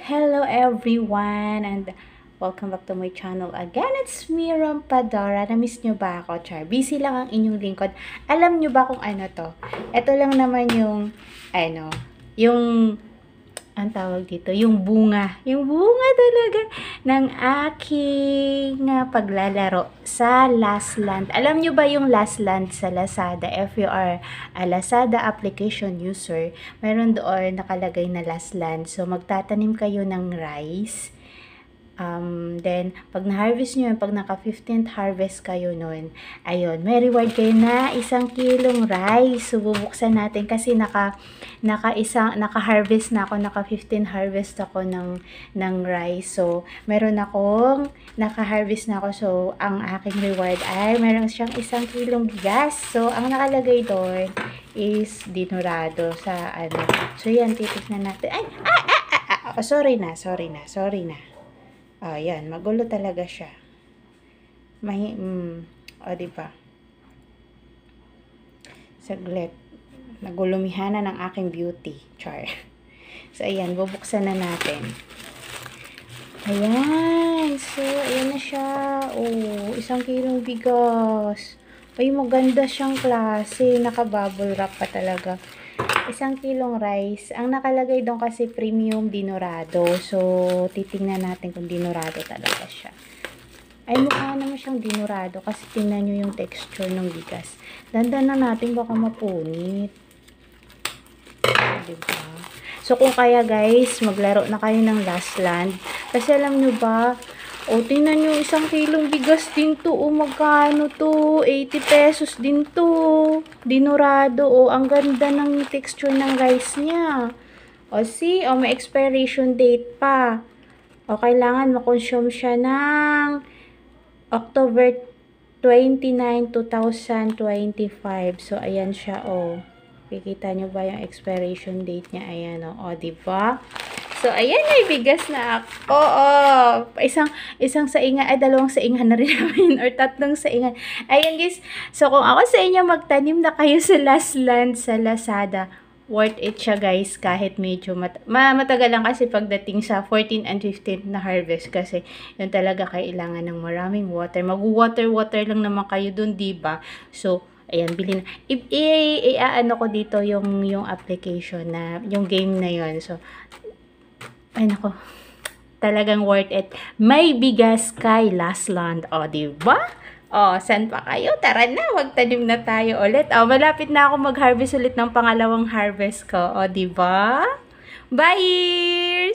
Hello everyone and welcome back to my channel again. It's me, Rompadora. Na-miss nyo ba ako, Char? Busy lang ang inyong lingkod. Alam nyo ba kung ano to? Ito lang naman yung, yung ang tawag dito, yung bunga talaga ng aking paglalaro sa Last Land. Alam nyo ba yung Last Land sa Lazada? If you are a Lazada application user, meron doon nakalagay na Last Land. So, magtatanim kayo ng rice. Then, pag na-harvest nyo yun, pag naka-15th harvest kayo nun, ayun, may reward kayo na 1 kilong rice. So, bubuksan natin kasi naka-harvest na ako, naka-15 harvest ako ng rice. So, meron akong, naka-harvest na ako. So, ang aking reward ay, meron siyang 1 kilong bigas. So, ang nakalagay doon is dinurado sa ano. So, yan, titignan natin. Sorry na. Yan, magulo talaga siya. Diba? Saglit. Nagulumihan na ng aking beauty. Char. So, ayan, bubuksan na natin. Ayan. So, ayan na siya. Oh, 1 kilong bigas. Ay, maganda siyang klase. Naka-bubble wrap pa talaga. 1 kilong rice. Ang nakalagay doon kasi premium dinurado. So, titingnan natin kung dinurado talaga siya. Ay, mukha naman siyang dinurado kasi tingnan nyo yung texture ng bigas. Dandan na natin baka mapunit. Diba? So, kung kaya guys, maglaro na kayo ng Last Land. Kasi alam nyo ba, tingnan nyo, 1 kilong bigas din to. Magkano to? 80 pesos din to. Dinurado. Ang ganda ng texture ng rice niya. See? May expiration date pa. Kailangan makonsume siya ng October 29, 2025. So, ayan siya, Kikita nyo ba yung expiration date niya? Ayan, diba? So, ayan, may bigas na ako. Isang saingan, 2 saingan na rin namin, or 3 saingan. Ayan, guys. So, kung ako sa inyo, magtanim na kayo sa Last Land sa Lazada. Worth it siya, guys, kahit medyo matagal lang kasi pagdating sa 14 and 15 na harvest kasi yun talaga kailangan ng maraming water. Mag-water lang naman kayo dun, diba? So, ayan, bilhin na. Ano ko dito yung application na, yung game na yun. So, ay nako, talagang worth it. May bigas kay Last Land. Diba? Saan pa kayo? Tara na, magtanim na tayo ulit. Malapit na ako mag-harvest ulit ng pangalawang harvest ko. Diba? Bye!